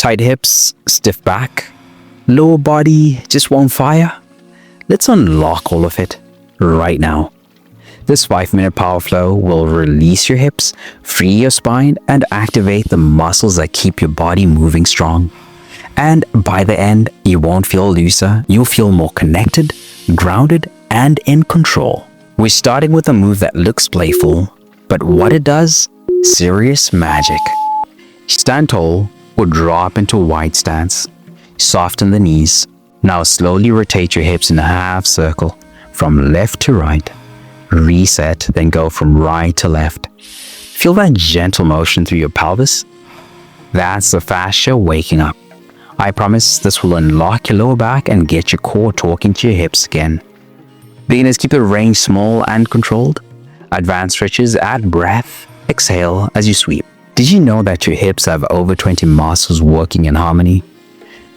Tight hips, stiff back, lower body just won't fire. Let's unlock all of it right now. This 5-minute power flow will release your hips, free your spine, and activate the muscles that keep your body moving strong. And by the end, you won't feel looser, you'll feel more connected, grounded, and in control. We're starting with a move that looks playful, but what it does, serious magic. Stand tall or drop into a wide stance. Soften the knees. Now slowly rotate your hips in a half circle from left to right. Reset, then go from right to left. Feel that gentle motion through your pelvis. That's the fascia waking up. I promise this will unlock your lower back and get your core talking to your hips again. Beginners, keep the range small and controlled. Advanced stretches, add breath. Exhale as you sweep. Did you know that your hips have over 20 muscles working in harmony?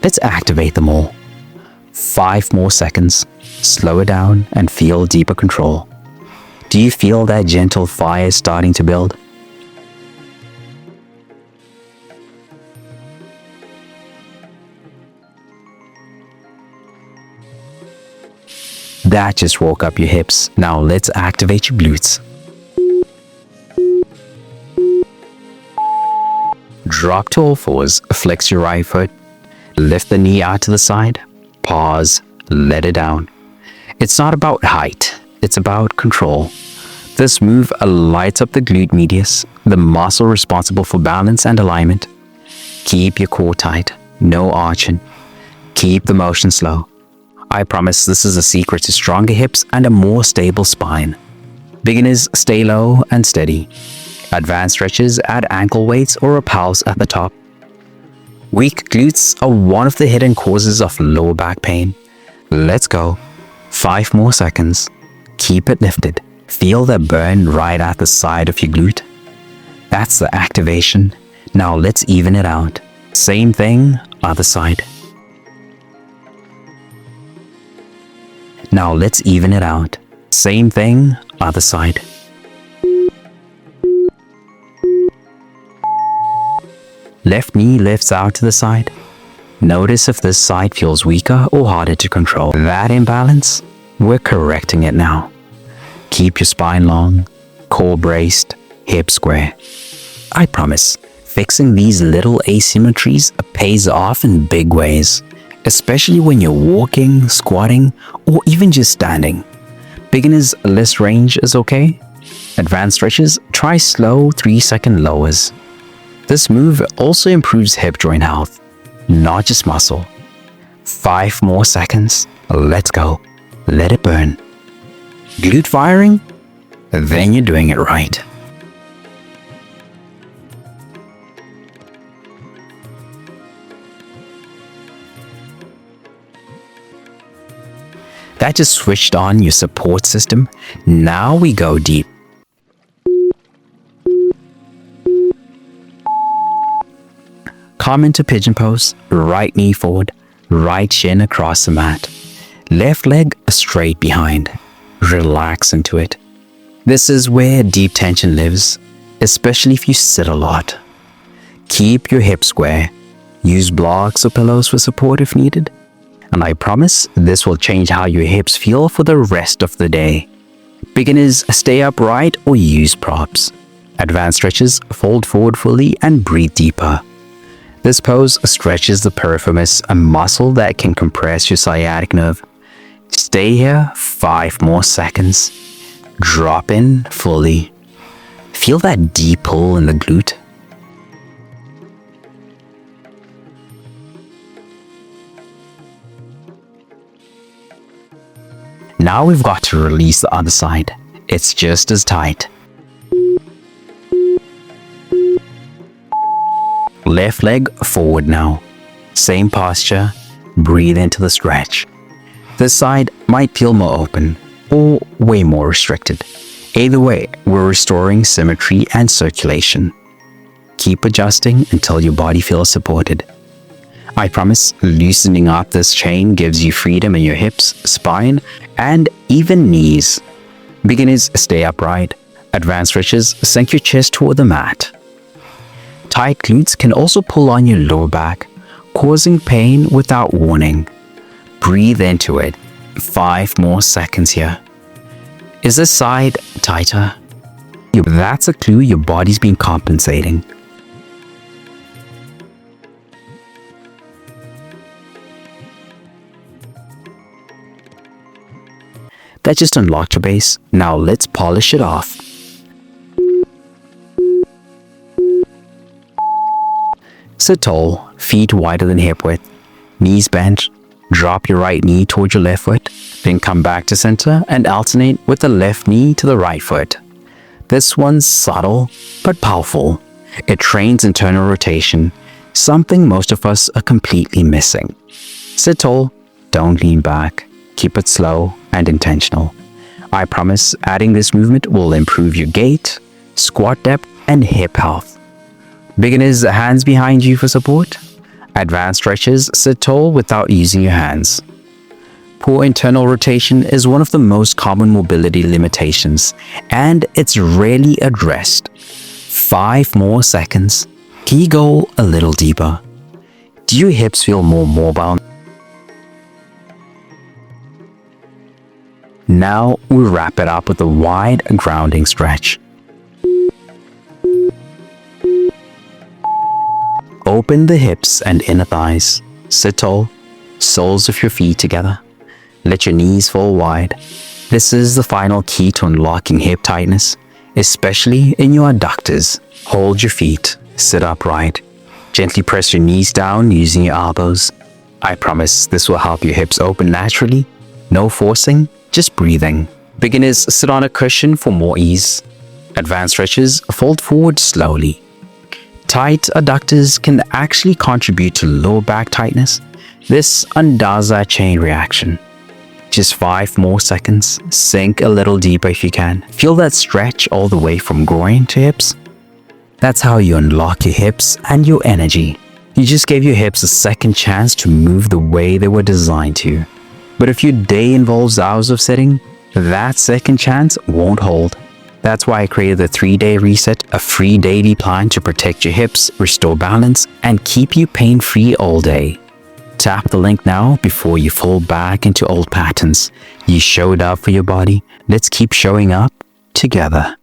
Let's activate them all. 5 more seconds. Slow it down and feel deeper control. Do you feel that gentle fire starting to build? That just woke up your hips. Now let's activate your glutes. Drop to all fours, flex your right foot, lift the knee out to the side, pause, let it down. It's not about height, it's about control. This move lights up the glute medius, the muscle responsible for balance and alignment. Keep your core tight, no arching. Keep the motion slow. I promise this is a secret to stronger hips and a more stable spine. Beginners, stay low and steady. Advanced stretches, add ankle weights or a pulse at the top. Weak glutes are one of the hidden causes of lower back pain. Let's go. 5 more seconds. Keep it lifted. Feel that burn right at the side of your glute. That's the activation. Now let's even it out. Same thing, other side. Now let's even it out. Same thing, other side. Left knee lifts out to the side. Notice if this side feels weaker or harder to control. That imbalance, we're correcting it now. Keep your spine long, core braced, hip square. I promise, fixing these little asymmetries pays off in big ways, especially when you're walking, squatting, or even just standing. Beginners, less range is okay. Advanced stretches, try slow 3-second lowers. This move also improves hip joint health, not just muscle. 5 more seconds. Let's go. Let it burn. Glute firing? Then you're doing it right. That just switched on your support system. Now we go deep. Come into pigeon pose, right knee forward, right shin across the mat. Left leg straight behind. Relax into it. This is where deep tension lives, especially if you sit a lot. Keep your hips square. Use blocks or pillows for support if needed. And I promise this will change how your hips feel for the rest of the day. Beginners, stay upright or use props. Advanced stretches, fold forward fully and breathe deeper. This pose stretches the piriformis, a muscle that can compress your sciatic nerve. Stay here 5 more seconds. Drop in fully. Feel that deep pull in the glute. Now we've got to release the other side. It's just as tight. Left leg forward now. Same posture. Breathe into the stretch. This side might feel more open or way more restricted. Either way, we're restoring symmetry and circulation. Keep adjusting until your body feels supported. I promise, loosening up this chain gives you freedom in your hips, spine, and even knees. Beginners, stay upright. Advanced stretches, sink your chest toward the mat. Tight glutes can also pull on your lower back, causing pain without warning. Breathe into it. 5 more seconds here. Is this side tighter? That's a clue your body's been compensating. That just unlocked your base. Now let's polish it off. Sit tall, feet wider than hip width, knees bent. Drop your right knee towards your left foot, then come back to center and alternate with the left knee to the right foot. This one's subtle but powerful. It trains internal rotation, something most of us are completely missing. Sit tall, don't lean back. Keep it slow and intentional. I promise adding this movement will improve your gait, squat depth, and hip health. Beginners, hands behind you for support. Advanced stretches, sit tall without using your hands. Poor internal rotation is one of the most common mobility limitations, and it's rarely addressed. 5 more seconds. Can you go a little deeper? Do your hips feel more mobile? Now we wrap it up with a wide grounding stretch. Open the hips and inner thighs. Sit tall, soles of your feet together. Let your knees fall wide. This is the final key to unlocking hip tightness, especially in your adductors. Hold your feet, sit upright. Gently press your knees down using your elbows. I promise this will help your hips open naturally. No forcing, just breathing. Beginners, sit on a cushion for more ease. Advanced stretches, fold forward slowly. Tight adductors can actually contribute to lower back tightness. This undoes that chain reaction. Just 5 more seconds. Sink a little deeper if you can. Feel that stretch all the way from groin to hips. That's how you unlock your hips and your energy. You just gave your hips a second chance to move the way they were designed to. But if your day involves hours of sitting, that second chance won't hold. That's why I created the 3-day reset, a free daily plan to protect your hips, restore balance, and keep you pain-free all day. Tap the link now before you fall back into old patterns. You showed up for your body. Let's keep showing up together.